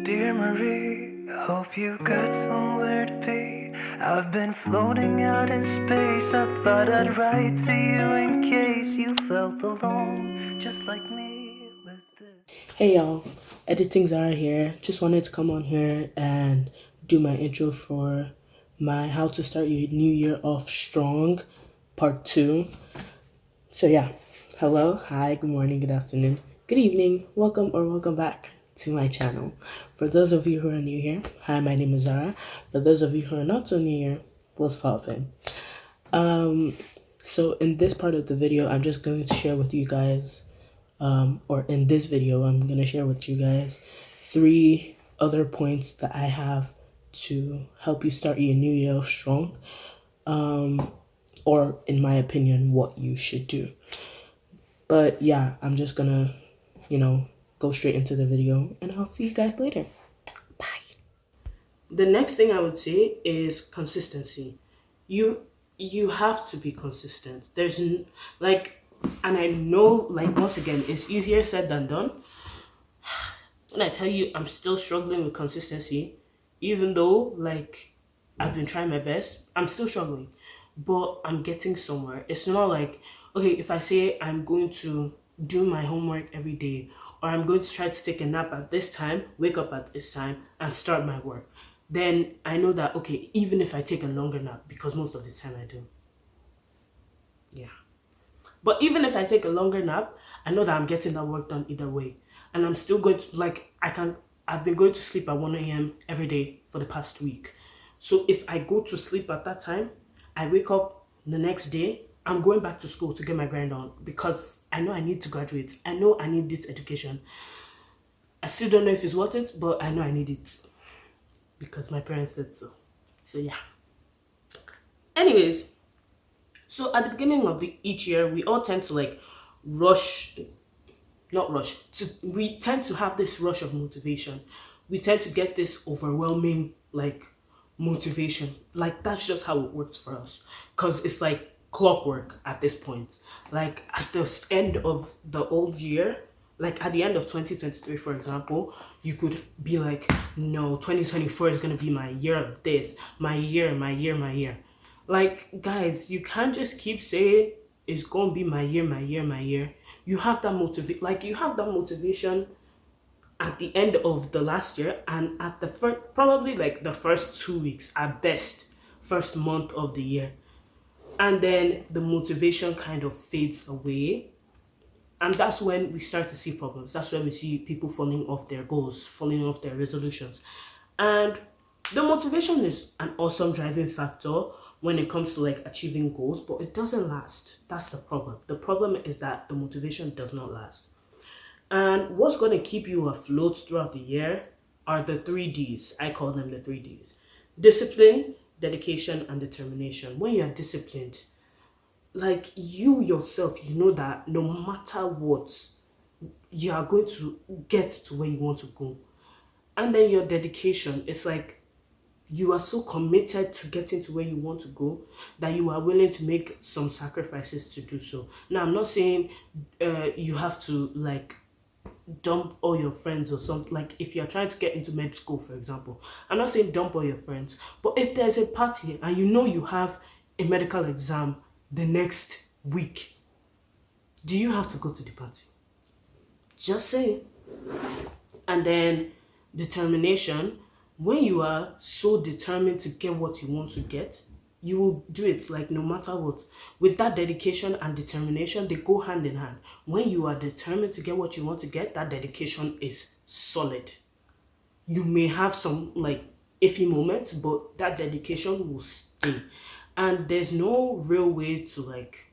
Dear Marie, I hope you got somewhere to be. I've been floating out in space. I thought I'd write to you in case you felt alone, just like me with this. Hey y'all, editing Zara here. Just wanted to come on here and do my intro for my How to Start Your New Year Off Strong Part 2. So yeah, hello, hi, good morning, good afternoon, good evening, welcome back to my channel. For those of you who are new here, hi, my name is Zara. For those of you who are not so new here, what's poppin'? So in this part of the video, I'm just going to share with you guys or in this video, I'm going to share with you guys 3 other points that I have to help you start your new year strong, or in my opinion, what you should do. But yeah, I'm just gonna, go straight into the video and I'll see you guys later. Bye. The next thing I would say is consistency. You have to be consistent. Like, and I know, like, once again, it's easier said than done. When I tell you I'm still struggling with consistency, even though, like, I've been trying my best, I'm still struggling, but I'm getting somewhere. It's not like, okay, if I say I'm going to do my homework every day, or I'm going to try to take a nap at this time, wake up at this time, and start my work, then I know that, okay, even if I take a longer nap, because most of the time I do, yeah. But even if I take a longer nap, I know that I'm getting that work done either way. And I'm still going to, like, I've been going to sleep at 1 a.m. every day for the past week. So if I go to sleep at that time, I wake up the next day, I'm going back to school to get my grind on because I know I need to graduate. I know I need this education. I still don't know if it's worth it, but I know I need it because my parents said so. So yeah. Anyways, so at the beginning of each year, we all tend to like rush, not rush, we tend to have this rush of motivation. We tend to get this overwhelming like motivation. Like that's just how it works for us. Cause it's like clockwork at this point. Like at the end of the old year, like at the end of 2023, for example, you could be like, no, 2024 is gonna be my year of this, my year, my year, my year. Like, guys, you can't just keep saying it's gonna be my year, my year, my year. You have that you have that motivation at the end of the last year and at the first, probably like the first 2 weeks at best, first month of the year. And then the motivation kind of fades away. And that's when we start to see problems. That's when we see people falling off their goals, falling off their resolutions. And the motivation is an awesome driving factor when it comes to like achieving goals, but it doesn't last. That's the problem. The problem is that the motivation does not last. And what's going to keep you afloat throughout the year are the 3Ds. I call them the 3Ds. Discipline, dedication, and determination. When you are disciplined, like you yourself, you know that no matter what, you are going to get to where you want to go. And then your dedication, it's like you are so committed to getting to where you want to go that you are willing to make some sacrifices to do so. Now, I'm not saying you have to like dump all your friends or something. Like if you're trying to get into med school, for example, I'm not saying dump all your friends, but if there's a party and you know you have a medical exam the next week, do you have to go to the party? Just say. And then determination, when you are so determined to get what you want to get, you will do it like no matter what. With that dedication and determination, they go hand in hand. When you are determined to get what you want to get, that dedication is solid. You may have some like iffy moments, but that dedication will stay. And there's no real way to like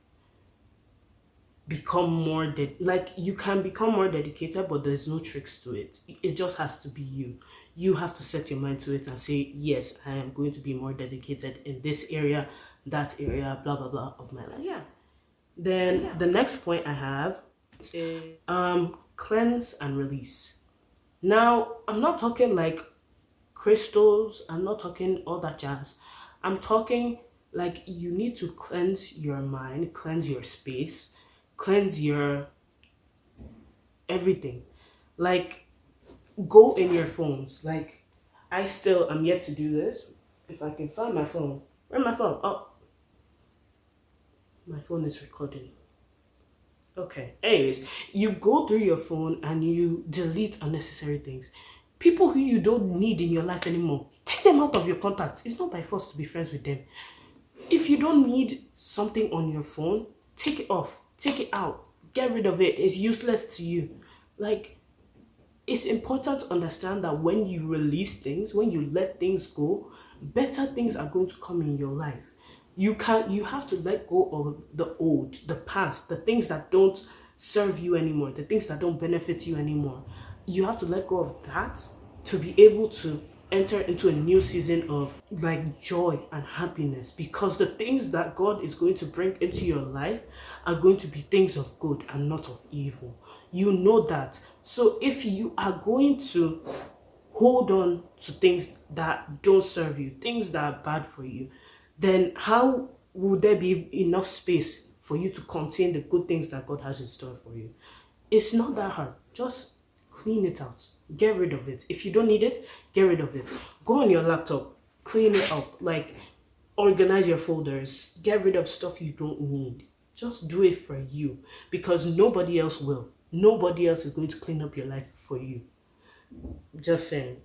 become more like you can become more dedicated, but there's no tricks to it. It just has to be you have to set your mind to it and say, yes, I am going to be more dedicated in this area, that area, blah blah blah of my life. Yeah. Then the next point I have is cleanse and release. Now I'm not talking like crystals, I'm not talking all that jazz. I'm talking like you need to cleanse your mind, cleanse your space, cleanse your everything. Like go in your phones. Like, I still am yet to do this. If I can find my phone, where's my phone? Oh, my phone is recording. Okay. Anyways, you go through your phone and you delete unnecessary things. People who you don't need in your life anymore, take them out of your contacts. It's not by force to be friends with them. If you don't need something on your phone, take it off, take it out, get rid of it. It's useless to you. Like, it's important to understand that when you release things, when you let things go, better things are going to come in your life. You have to let go of the old, the past, the things that don't serve you anymore, the things that don't benefit you anymore. You have to let go of that to be able to enter into a new season of like joy and happiness, because the things that God is going to bring into your life are going to be things of good and not of evil. You know that. So if you are going to hold on to things that don't serve you, things that are bad for you, then how will there be enough space for you to contain the good things that God has in store for you? It's not that hard. Just clean it out. Get rid of it. If you don't need it, get rid of it. Go on your laptop, clean it up. Like, organize your folders. Get rid of stuff you don't need. Just do it for you, because nobody else will. Nobody else is going to clean up your life for you. Just saying.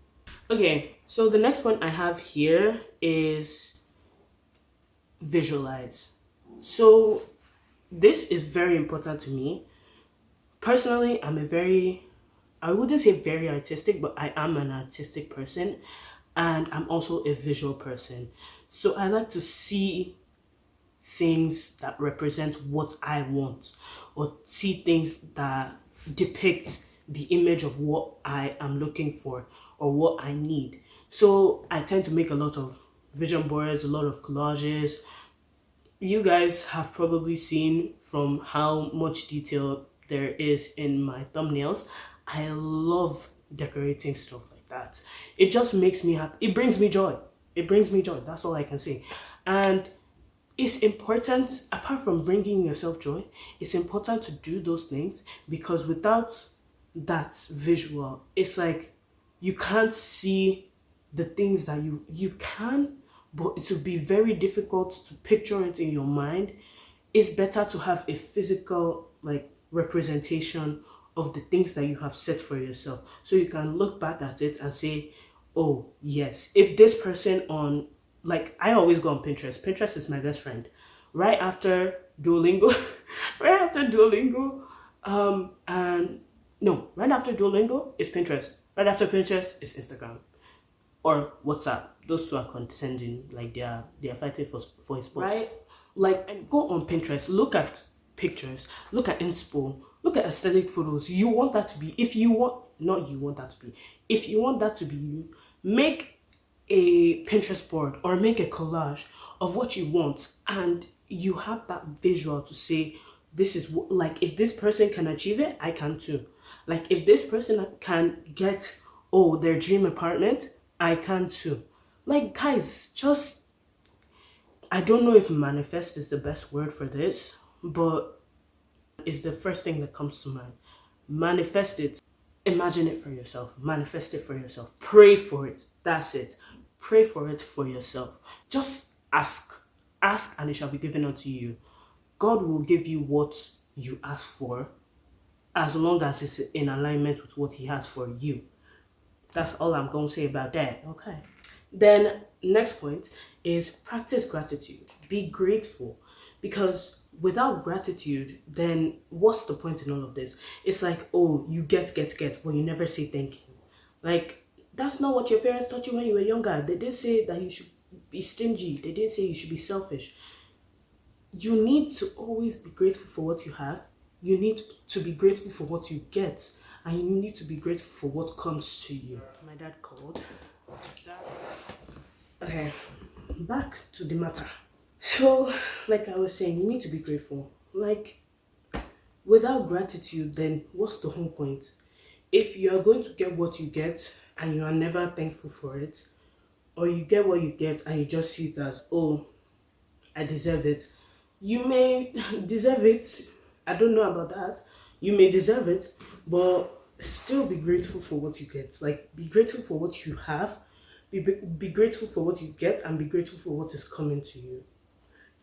Okay, so the next one I have here is visualize. So this is very important to me. Personally, I wouldn't say very artistic, but I am an artistic person, and I'm also a visual person. So I like to see things that represent what I want, or see things that depict the image of what I am looking for or what I need. So I tend to make a lot of vision boards, a lot of collages. You guys have probably seen from how much detail there is in my thumbnails. I love decorating stuff like that. It just makes me happy. It brings me joy. It brings me joy. That's all I can say. And it's important, apart from bringing yourself joy, it's important to do those things, because without that visual, it's like you can't see the things that you can, but it will be very difficult to picture it in your mind. It's better to have a physical like representation of the things that you have set for yourself, so you can look back at it and say, oh yes, if this person on, like, I always go on Pinterest is my best friend. Right after Duolingo, right after Duolingo, and no, right after Duolingo is Pinterest. Right after Pinterest is Instagram or WhatsApp. Those two are contending, like they are fighting for a spot. Right? Like, and go on Pinterest, look at pictures, look at inspo, look at aesthetic photos. You want that to be, if you want, not you want that to be, if you want that to be you, make a Pinterest board or make a collage of what you want, and you have that visual to say, this is like, if this person can achieve it, I can too. Like, if this person can get, oh, their dream apartment, I can too. Like, guys, just, I don't know if manifest is the best word for this, but it's the first thing that comes to mind. Manifest it. Imagine it for yourself. Manifest it for yourself. Pray for it. That's it. Pray for it for yourself. Just ask. Ask and it shall be given unto you. God will give you what you ask for, as long as it's in alignment with what He has for you. That's all I'm going to say about that. Okay. Then next point is practice gratitude. Be grateful, because without gratitude, then what's the point in all of this? It's like, oh, you get, but you never say thank you. Like, that's not what your parents taught you when you were younger. They didn't say that you should be stingy. They didn't say you should be selfish. You need to always be grateful for what you have. You need to be grateful for what you get. And you need to be grateful for what comes to you. My dad called. Zara. Okay, back to the matter. So, like I was saying, you need to be grateful. Like, without gratitude, then what's the whole point? If you are going to get what you get and you are never thankful for it, or you get what you get and you just see it as, oh, I deserve it. You may deserve it. I don't know about that. You may deserve it, but still be grateful for what you get. Like, be grateful for what you have, be grateful for what you get, and be grateful for what is coming to you.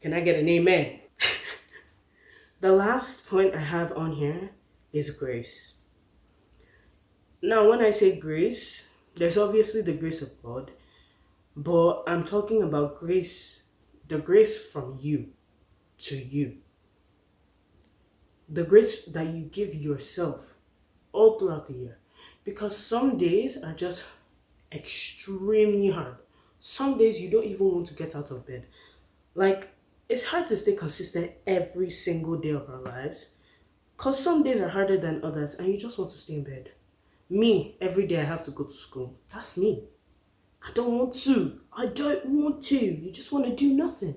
Can I get an amen? The last point I have on here is grace. Now, when I say grace, there's obviously the grace of God, but I'm talking about grace, the grace from you to you, the grace that you give yourself all throughout the year. Because some days are just extremely hard. Some days you don't even want to get out of bed. Like, it's hard to stay consistent every single day of our lives because some days are harder than others and you just want to stay in bed. Me, every day I have to go to school. That's me. I don't want to. I don't want to. You just want to do nothing.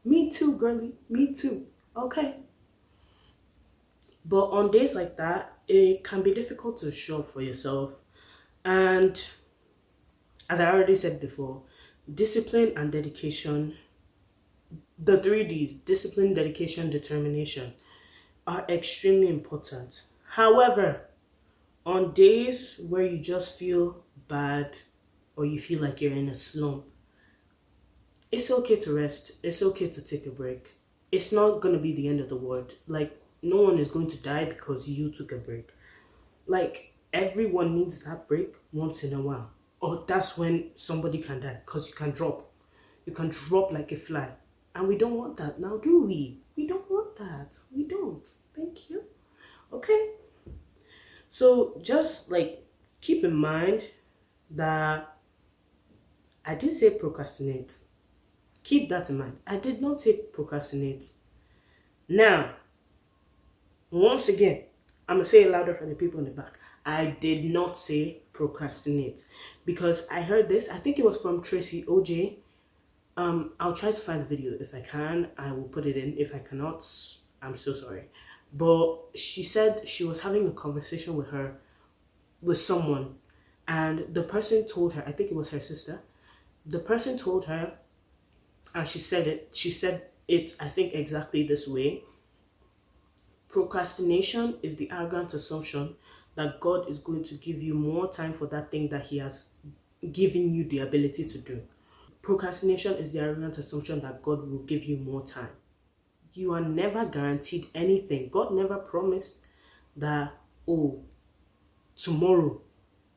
Me too, girlie. Me too. Okay. But on days like that, it can be difficult to show up for yourself. And as I already said before, discipline and dedication, the 3Ds, discipline, dedication, determination, are extremely important. However, on days where you just feel bad or you feel like you're in a slump, it's okay to rest. It's okay to take a break. It's not going to be the end of the world. Like, no one is going to die because you took a break. Like, everyone needs that break once in a while. Or that's when somebody can die because you can drop. You can drop like a fly. And we don't want that now, do we? We don't want that. We don't. Thank you. Okay? So just like keep in mind that I did say procrastinate. Keep that in mind. I did not say procrastinate. Now, once again, I'm going to say it louder for the people in the back. I did not say procrastinate because I heard this. I think it was from Tracy OJ. I'll try to find the video. If I can, I will put it in. If I cannot, I'm so sorry. But she said she was having a conversation with someone, and the person told her, I think it was her sister, the person told her, and she said it, I think exactly this way: procrastination is the arrogant assumption that God is going to give you more time for that thing that He has given you the ability to do. Procrastination is the arrogant assumption that God will give you more time. You are never guaranteed anything. God never promised that, oh, tomorrow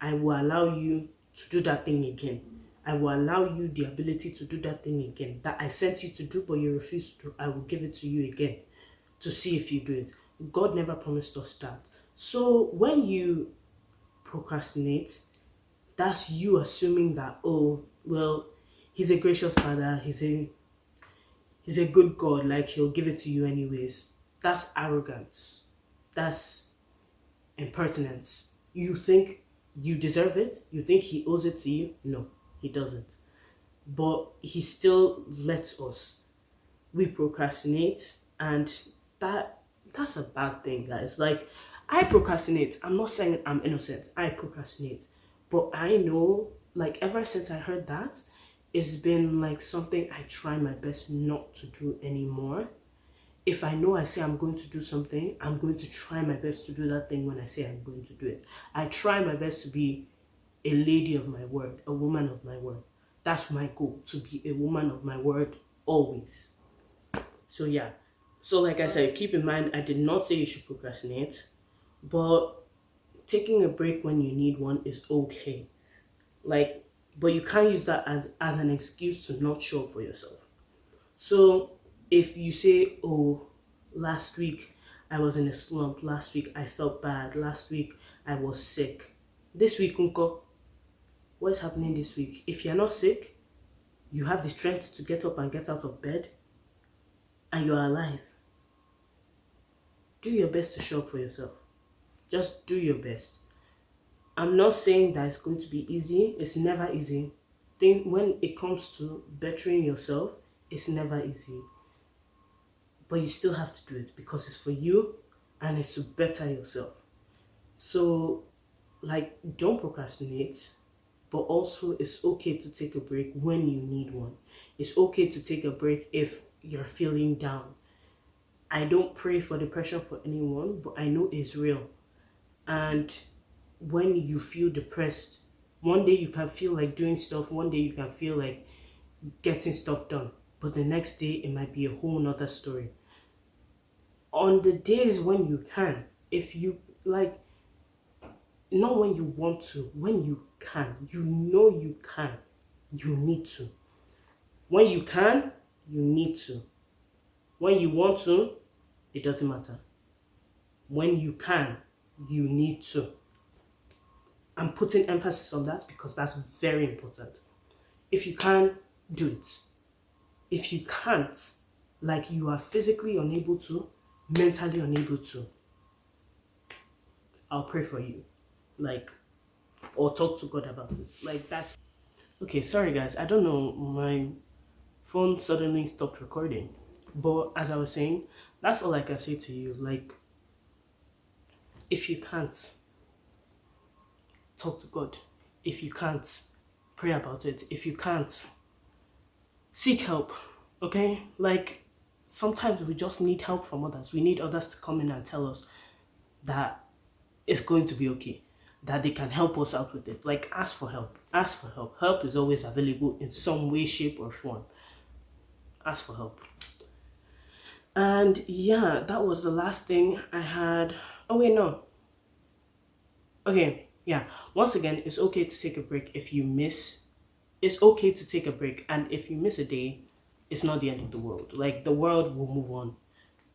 I will allow you to do that thing again. I will allow you the ability to do that thing again. That I sent you to do, but you refuse to. I will give it to you again to see if you do it. God never promised us that. So when you procrastinate, that's you assuming that, oh, well, He's a gracious Father. He's a good God. Like, He'll give it to you anyways. That's arrogance. That's impertinence. You think you deserve it? You think He owes it to you? No, He doesn't. But He still lets us. We procrastinate, and that's a bad thing, guys. Like, I procrastinate. I'm not saying I'm innocent. I procrastinate. But I know, like, ever since I heard that, it's been like something I try my best not to do anymore. If I know I say I'm going to do something, I'm going to try my best to do that thing when I say I'm going to do it. I try my best to be a lady of my word, a woman of my word. That's my goal, to be a woman of my word always. So yeah. So like I said, keep in mind, I did not say you should procrastinate, but taking a break when you need one is okay. Like, but you can't use that as an excuse to not show up for yourself. So if you say, oh, last week I was in a slump, last week I felt bad, last week I was sick. This week, Unko, what's happening this week? If you're not sick, you have the strength to get up and get out of bed, and you're alive. Do your best to show up for yourself. Just do your best. I'm not saying that it's going to be easy. It's never easy. When it comes to bettering yourself, it's never easy. But you still have to do it because it's for you and it's to better yourself. So, like, don't procrastinate, but also it's okay to take a break when you need one. It's okay to take a break if you're feeling down. I don't pray for depression for anyone, but I know it's real. And when you feel depressed. One day you can feel like doing stuff, one day you can feel like getting stuff done, but the next day it might be a whole nother story. On the days when you can, if you like, not when you want to, when you can, you can, you need to. When you can, you need to. When you want to, it doesn't matter. When you can, you need to. I'm putting emphasis on that because that's very important. If you can, do it. If you can't, like you are physically unable to, mentally unable to, I'll pray for you. Like, or talk to God about it. Like, that's okay. Sorry, guys. I don't know. My phone suddenly stopped recording. But as I was saying, that's all I can say to you. Like, if you can't, talk to God. If you can't, pray about it. If you can't, seek help. Okay? Like, sometimes we just need help from others. We need others to come in and tell us that it's going to be okay, that they can help us out with it. Like, ask for help. Ask for help. Help is always available in some way, shape, or form. Ask for help. And yeah, that was the last thing I had. Oh, wait, no. Okay, yeah. Once again, it's okay to take a break if you miss. It's okay to take a break. And if you miss a day, it's not the end of the world. Like, the world will move on.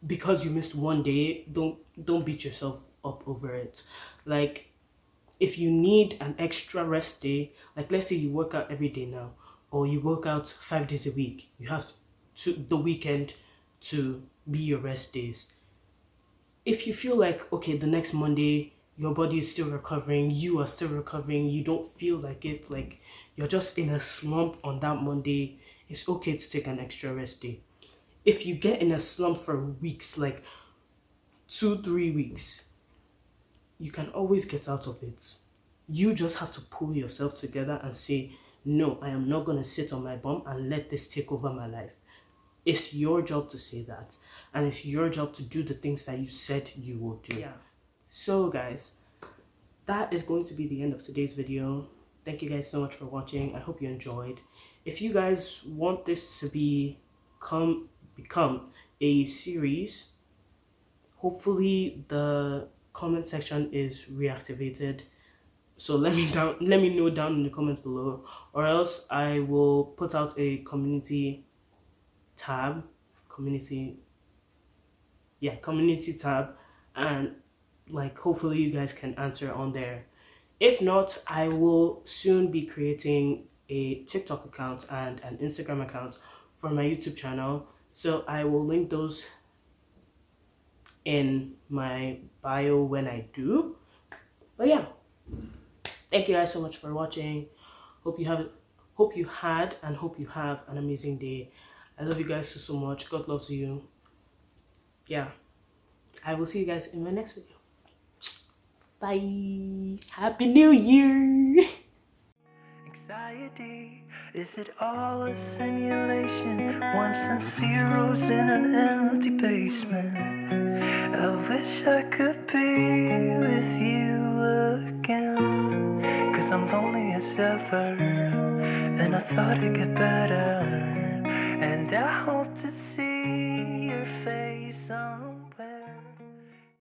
Because you missed one day, don't beat yourself up over it. Like, if you need an extra rest day, like let's say you work out every day now, or you work out 5 days a week, you have to the weekend to be your rest days. If you feel like, okay, the next Monday your body is still recovering, you are still recovering, you don't feel like it, like you're just in a slump on that Monday, it's okay to take an extra rest day. If you get in a slump for weeks, like 2-3 weeks, you can always get out of it. You just have to pull yourself together and say, no, I am not going to sit on my bum and let this take over my life. It's your job to say that. And it's your job to do the things that you said you will do. Yeah. So guys, that is going to be the end of today's video. Thank you guys so much for watching. I hope you enjoyed. If you guys want this to become a series, hopefully the comment section is reactivated. So let me know down in the comments below, or else I will put out a community tab, community tab, and like hopefully you guys can answer on there. If not, I will soon be creating a TikTok account and an Instagram account for my YouTube channel. So I will link those in my bio when I do. But yeah, thank you guys so much for watching. Hope you had and hope you have an amazing day. I love you guys so much. God loves you. Yeah, I will see you guys in my next video. Bye. Happy New Year. Anxiety, is it all a simulation? Ones and zeros in an empty basement. I wish I could be with you again, 'cause I'm lonely as ever, and I thought I'd get better.